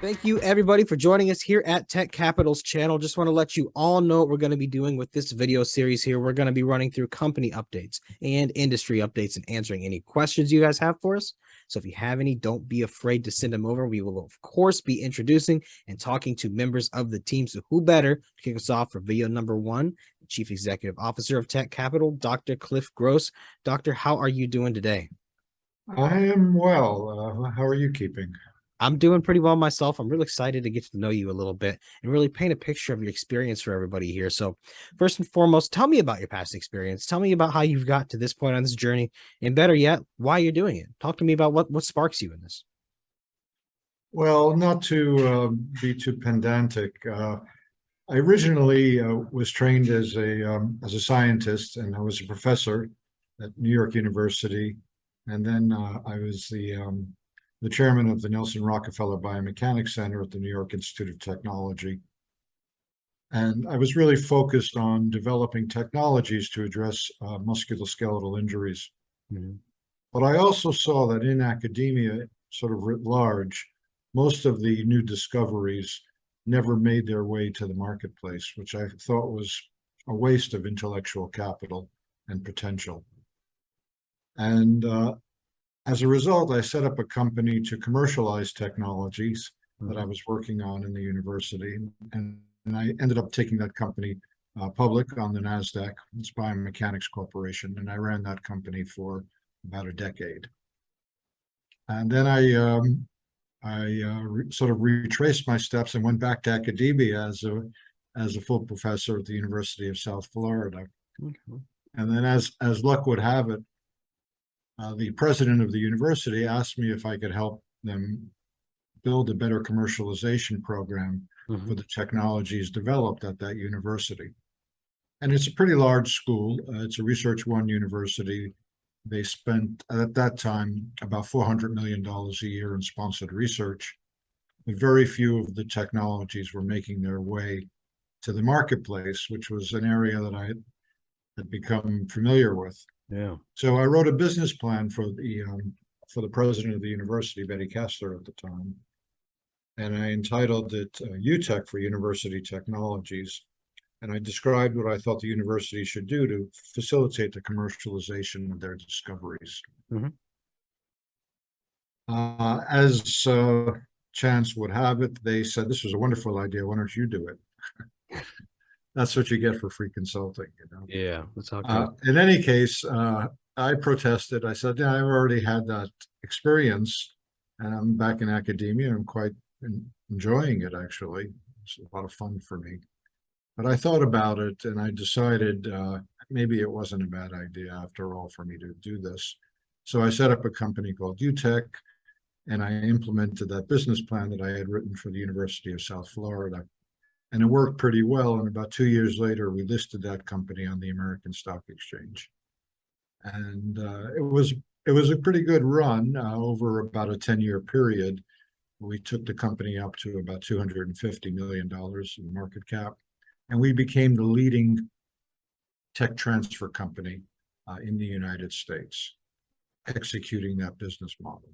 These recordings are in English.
Thank you, everybody, for joining us here at TekCapital's channel. Just want to let you all know what we're going to be doing with this video series here. We're going to be running through company updates and industry updates and answering any questions you guys have for us. So if you have any, don't be afraid to send them over. We will, of course, be introducing and talking to members of the team. So who better to kick us off for video number one? Chief Executive Officer of TekCapital, Dr. Cliff Gross. Doctor, how are you doing today? I am well. How are you keeping? I'm doing pretty well myself. I'm really excited to get to know you a little bit and really paint a picture of your experience for everybody here. So, first and foremost, tell me about your past experience. Tell me about how you've got to this point on this journey, and better yet, why you're doing it. Talk to me about what sparks you in this. Well, not to be too pedantic. I originally was trained as a scientist, and I was a professor at New York University, and then I was the chairman of the Nelson Rockefeller Biomechanics Center at the New York Institute of Technology. And I was really focused on developing technologies to address musculoskeletal injuries. Mhm. But I also saw that in academia, sort of writ large, most of the new discoveries never made their way to the marketplace, which I thought was a waste of intellectual capital and potential. And as a result, I set up a company to commercialize technologies that I was working on in the university. And I ended up taking that company public on the NASDAQ. It's Biomechanics Corporation. And I ran that company for about a decade. And then I sort of retraced my steps and went back to academia as a full professor at the University of South Florida. Okay. And then as luck would have it, the president of the university asked me if I could help them build a better commercialization program for the technologies developed at that university. And it's a pretty large school. It's a Research One university. They spent, at that time, about $400 million a year in sponsored research. But very few of the technologies were making their way to the marketplace, which was an area that I had become familiar with. Yeah. So I wrote a business plan for the president of the university, Betty Kessler at the time, and I entitled it UTech for University Technologies. And I described what I thought the university should do to facilitate the commercialization of their discoveries. As chance would have it, they said, "This was a wonderful idea. Why don't you do it?" That's what you get for free consulting, you know. Yeah, that's how it goes. In any case, I protested. I said, "Yeah, I've already had that experience, and I'm back in academia. I'm quite enjoying it, actually. It's a lot of fun for me." But I thought about it, and I decided maybe it wasn't a bad idea after all for me to do this. So I set up a company called UTech, and I implemented that business plan that I had written for the University of South Florida. And it worked pretty well. And about 2 years later, we listed that company on the American Stock Exchange. And it was a pretty good run over about a 10-year period. We took the company up to about $250 million in market cap. And we became the leading tech transfer company in the United States, executing that business model.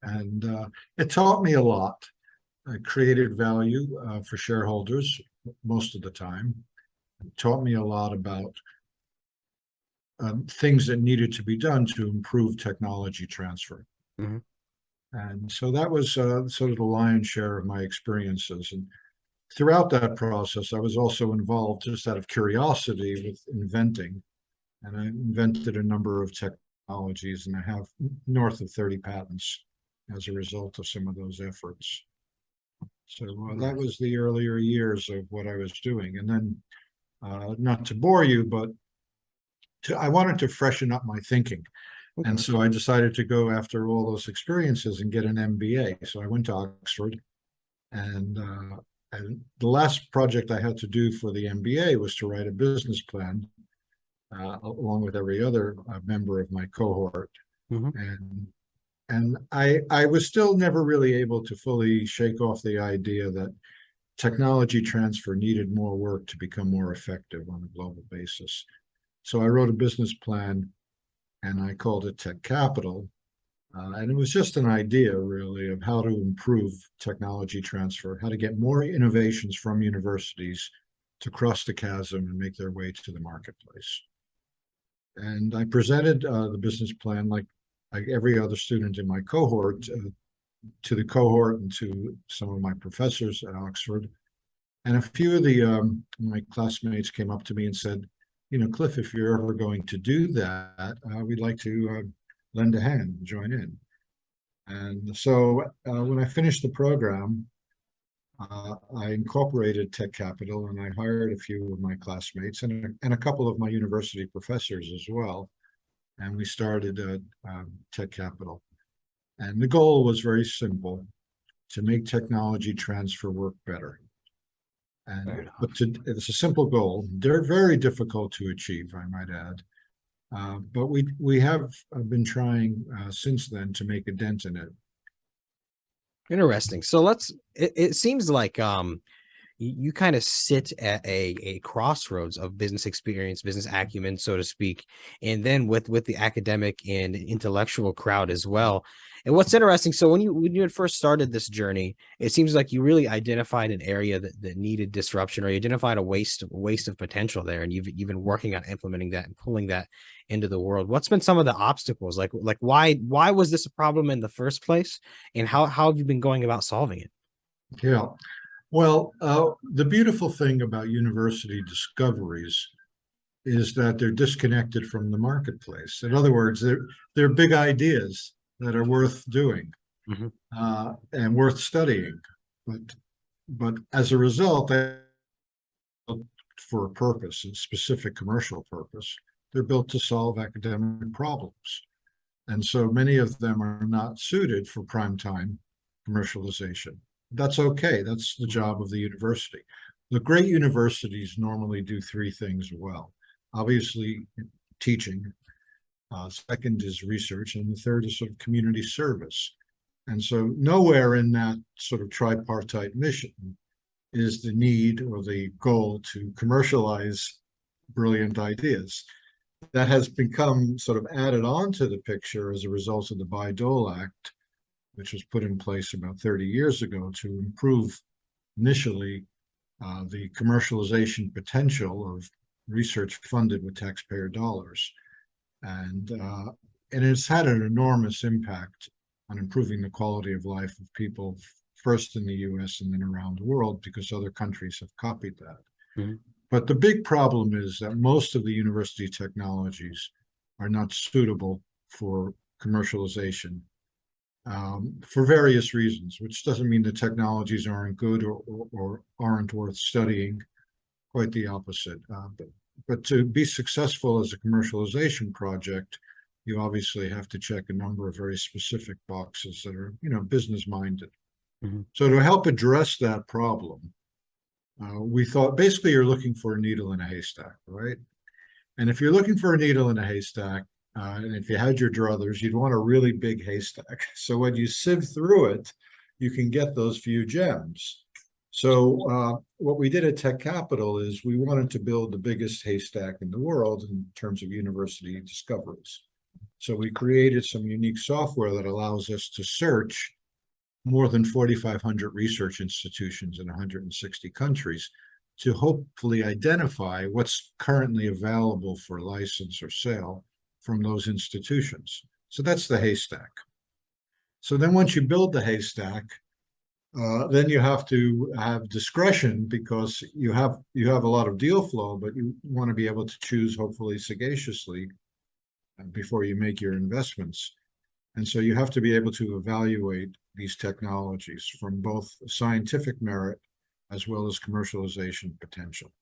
And it taught me a lot. I created value for shareholders most of the time. It taught me a lot about things that needed to be done to improve technology transfer. And so that was sort of the lion's share of my experiences. And throughout that process, I was also involved just out of curiosity with inventing. And I invented a number of technologies, and I have north of 30 patents as a result of some of those efforts. So that was the earlier years of what I was doing. And then, not to bore you, but I wanted to freshen up my thinking. And so I decided to go after all those experiences and get an MBA. So I went to Oxford, and the last project I had to do for the MBA was to write a business plan, along with every other member of my cohort. And I was still never really able to fully shake off the idea that technology transfer needed more work to become more effective on a global basis. So I wrote a business plan, and I called it TekCapital, And it was just an idea, really, of how to improve technology transfer, how to get more innovations from universities to cross the chasm and make their way to the marketplace. And I presented the business plan like every other student in my cohort to the cohort and to some of my professors at Oxford. And a few of my classmates came up to me and said, Cliff, if you're ever going to do that, we'd like to lend a hand, join in. And so when I finished the program, I incorporated TekCapital and I hired a few of my classmates and a couple of my university professors as well. And we started TekCapital. And the goal was very simple, to make technology transfer work better. It's a simple goal. They're very difficult to achieve, I might add. But we have been trying since then to make a dent in it. Interesting. So it seems like you kind of sit at a crossroads of business experience, business acumen, so to speak, and then with the academic and intellectual crowd as well. And what's interesting, so when you had first started this journey, it seems like you really identified an area that needed disruption, or you identified a waste of potential there, and you've been working on implementing that and pulling that into the world. What's been some of the obstacles? Like why was this a problem in the first place, and how have you been going about solving it? Yeah. Well, the beautiful thing about university discoveries is that they're disconnected from the marketplace. In other words, they're big ideas that are worth doing Mhm. and worth studying. But as a result, for a purpose, a specific commercial purpose, they're built to solve academic problems. And so many of them are not suited for prime time commercialization. That's okay. That's the job of the university. The great universities normally do three things well. Obviously, teaching. Second is research. And the third is sort of community service. And so nowhere in that sort of tripartite mission is the need or the goal to commercialize brilliant ideas. That has become sort of added on to the picture as a result of the Bayh-Dole Act, which was put in place about 30 years ago to improve initially the commercialization potential of research funded with taxpayer dollars. And it's had an enormous impact on improving the quality of life of people, first in the US and then around the world, because other countries have copied that. Mhm. But the big problem is that most of the university technologies are not suitable for commercialization for various reasons, which doesn't mean the technologies aren't good or aren't worth studying. Quite the opposite. But to be successful as a commercialization project, you obviously have to check a number of very specific boxes that are, business minded. Mhm. So to help address that problem, we thought basically you're looking for a needle in a haystack, right? And if you're looking for a needle in a haystack, and if you had your druthers, you'd want a really big haystack. So when you sieve through it, you can get those few gems. So what we did at TekCapital is we wanted to build the biggest haystack in the world in terms of university discoveries. So we created some unique software that allows us to search more than 4,500 research institutions in 160 countries to hopefully identify what's currently available for license or sale from those institutions. So that's the haystack. So then once you build the haystack, then you have to have discretion because you have a lot of deal flow, but you want to be able to choose hopefully sagaciously before you make your investments. And so you have to be able to evaluate these technologies from both scientific merit as well as commercialization potential.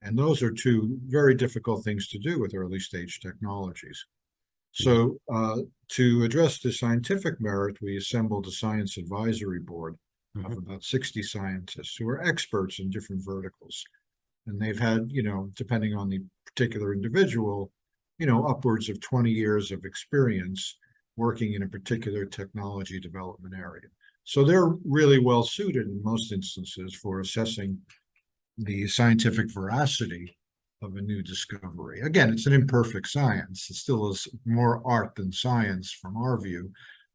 And those are two very difficult things to do with early stage technologies. So to address the scientific merit, we assembled a science advisory board of about 60 scientists who are experts in different verticals. And they've had, depending on the particular individual, upwards of 20 years of experience working in a particular technology development area. So they're really well suited in most instances for assessing the scientific veracity of a new discovery. Again, it's an imperfect science. It still is more art than science from our view,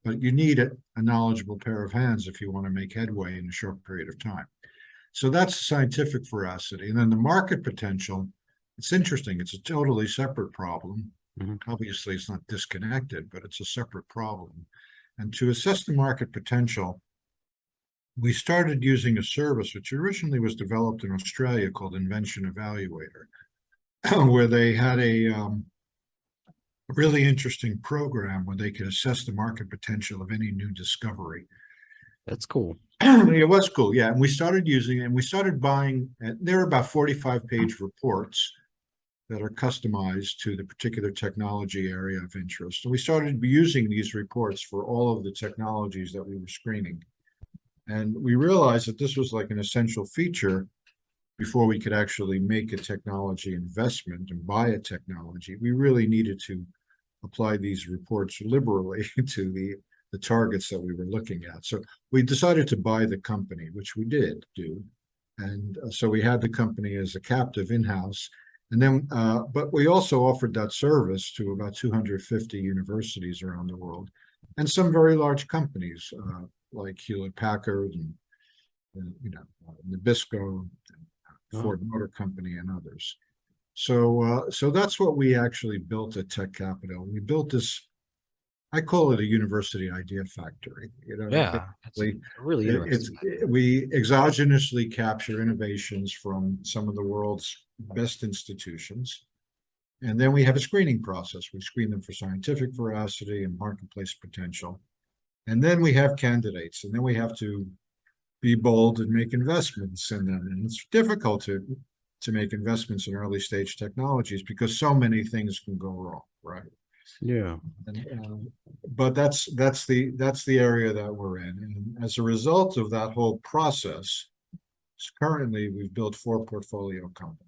but you need a knowledgeable pair of hands if you want to make headway in a short period of time. So that's scientific veracity. And then the market potential, it's interesting. It's a totally separate problem. Obviously, it's not disconnected, but it's a separate problem. And to assess the market potential, we started using a service which originally was developed in Australia called Invention Evaluator, where they had a really interesting program where they could assess the market potential of any new discovery. That's cool. It was cool, yeah. And we started using it, and we started buying. There are about 45-page reports that are customized to the particular technology area of interest. So we started using these reports for all of the technologies that we were screening. And we realized that this was like an essential feature before we could actually make a technology investment and buy a technology. We really needed to apply these reports liberally to the targets that we were looking at. So we decided to buy the company, which we did do. And so we had the company as a captive in-house. And then, but we also offered that service to about 250 universities around the world and some very large companies like Hewlett-Packard and Nabisco, Ford Motor Company, and others. So that's what we actually built at TekCapital. We built this. I call it a university idea factory. Yeah, it's really interesting. We exogenously capture innovations from some of the world's best institutions. And then we have a screening process. We screen them for scientific veracity and marketplace potential. And then we have candidates, and then we have to be bold and make investments in them. And it's difficult to make investments in early stage technologies because so many things can go wrong, right? Yeah. But that's the area that we're in. And as a result of that whole process, currently we've built 4 portfolio companies.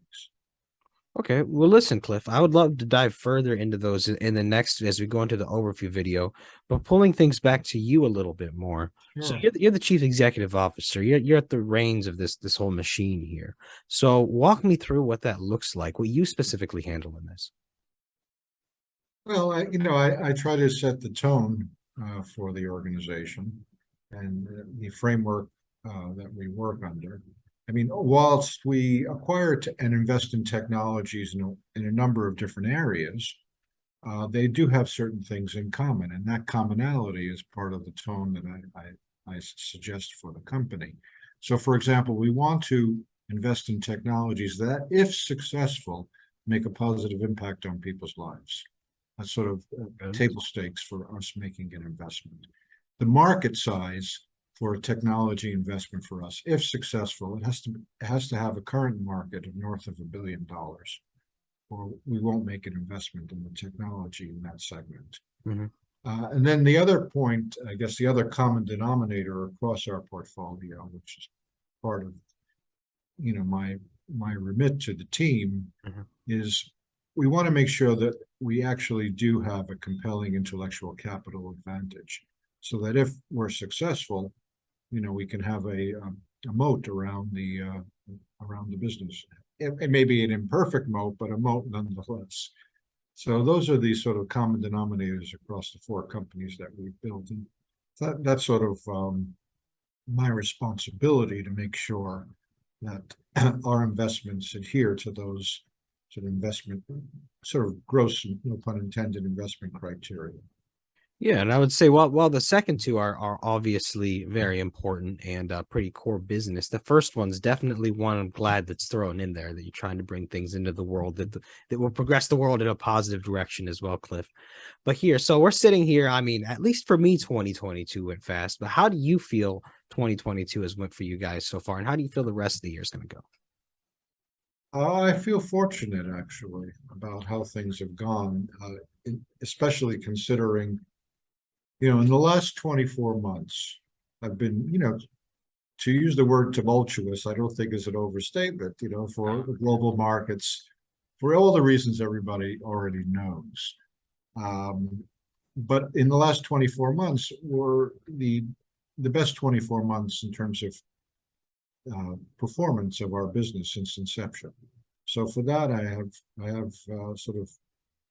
Okay. Well, listen, Cliff, I would love to dive further into those in the next as we go into the overview video, but pulling things back to you a little bit more. Sure. So you're the chief executive officer. You're at the reins of this whole machine here. So walk me through what that looks like, what you specifically handle in this. Well, I try to set the tone for the organization and the framework that we work under. I mean, whilst we acquire and invest in technologies in a number of different areas, they do have certain things in common, and that commonality is part of the tone that I suggest for the company. So, for example, we want to invest in technologies that, if successful, make a positive impact on people's lives. That's sort of table stakes for us making an investment. The market size for a technology investment for us, if successful, it has to have a current market of north of $1 billion, or we won't make an investment in the technology in that segment. And then the other point, I guess the other common denominator across our portfolio, which is part of my remit to the team, is we want to make sure that we actually do have a compelling intellectual capital advantage, so that if we're successful, we can have a moat around the business. It may be an imperfect moat, but a moat nonetheless. So those are the sort of common denominators across the 4 companies that we've built, and that's sort of my responsibility to make sure that our investments adhere to those sort of gross, no pun intended, investment criteria. Yeah, and I would say while the second 2 are obviously very important and pretty core business, the first one's definitely one I'm glad that's thrown in there, that you're trying to bring things into the world that will progress the world in a positive direction as well, Cliff. But so we're sitting here. I mean, at least for me, 2022 went fast. But how do you feel 2022 has went for you guys so far, and how do you feel the rest of the year is going to go? I feel fortunate, actually, about how things have gone, especially considering, in the last 24 months, I've been, to use the word tumultuous, I don't think is an overstatement, for global markets, for all the reasons everybody already knows. But in the last 24 months were the best 24 months in terms of performance of our business since inception. So for that, I have sort of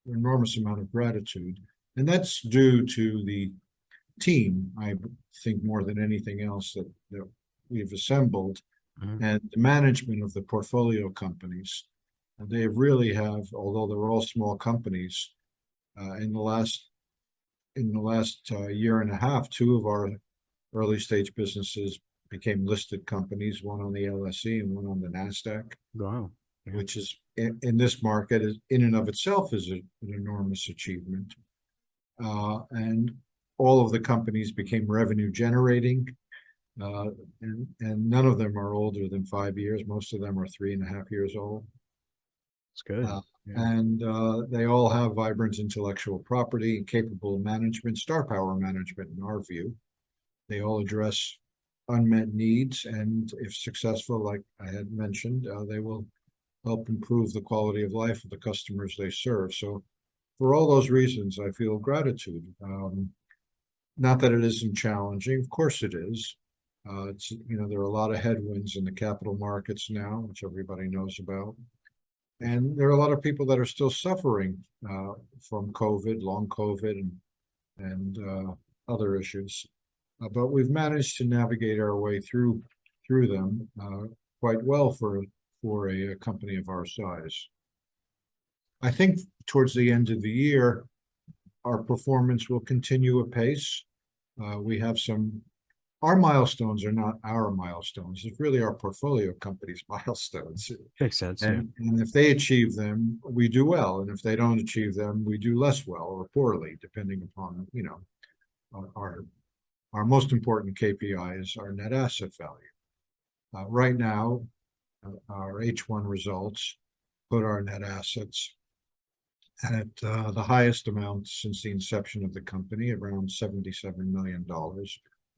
an enormous amount of gratitude, and that's due to the team, I think more than anything else that we've assembled, Mhm. and the management of the portfolio companies. They really have, although they're all small companies, in the last year and a half, two of our early stage businesses became listed companies, one on the LSE and one on the NASDAQ, Wow. Yeah. which is in this market is in and of itself is an enormous achievement. And all of the companies became revenue generating, and none of them are older than 5 years. Most of them are 3.5 years old. It's good. Uh, Yeah. and they all have vibrant intellectual property and capable management, star power management, in our view. They all address unmet needs, and if successful, like I had mentioned, they will help improve the quality of life of the customers they serve. So for all those reasons, I feel gratitude. Not that it isn't challenging, of course it is. There are a lot of headwinds in the capital markets now, which everybody knows about. And there are a lot of people that are still suffering from COVID, long COVID, and other issues. But we've managed to navigate our way through them quite well for a company of our size. I think towards the end of the year, our performance will continue apace. We have our milestones are not our milestones. It's really our portfolio companies' milestones. Makes sense. Yeah. And if they achieve them, we do well. And if they don't achieve them, we do less well or poorly, depending upon, our most important KPI is our net asset value. Right now, our H1 results put our net assets at the highest amount since the inception of the company, around $77 million,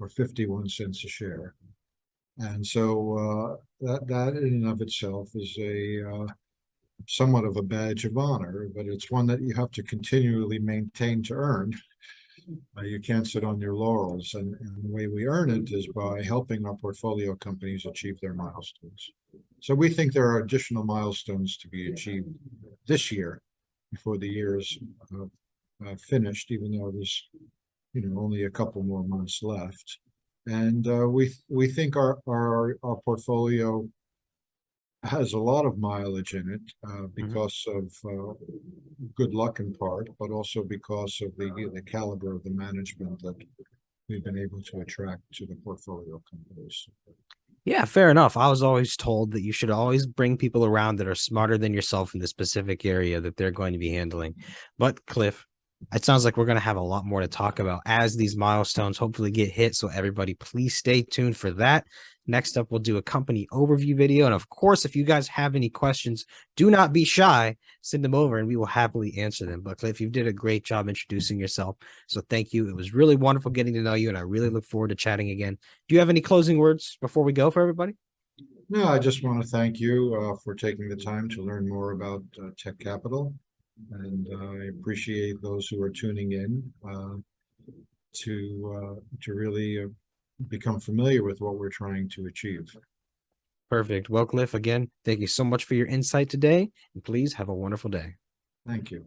or 51 cents a share. And so that in and of itself is somewhat of a badge of honor, but it's one that you have to continually maintain to earn. You can't sit on your laurels, and the way we earn it is by helping our portfolio companies achieve their milestones. So we think there are additional milestones to be achieved this year before the year is finished, even though there's only a couple more months left. And we think our portfolio has a lot of mileage in it because of good luck in part, but also because of the caliber of the management that we've been able to attract to the portfolio companies. Yeah, fair enough. I was always told that you should always bring people around that are smarter than yourself in the specific area that they're going to be handling. But Cliff, it sounds like we're going to have a lot more to talk about as these milestones hopefully get hit. So everybody, please stay tuned for that. Next up, we'll do a company overview video. And of course, if you guys have any questions, do not be shy. Send them over and we will happily answer them. But Cliff, you did a great job introducing yourself. So thank you. It was really wonderful getting to know you. And I really look forward to chatting again. Do you have any closing words before we go for everybody? No, I just want to thank you for taking the time to learn more about TekCapital. And I appreciate those who are tuning in to really become familiar with what we're trying to achieve. Perfect. Well, Cliff, again, thank you so much for your insight today. And please have a wonderful day. Thank you.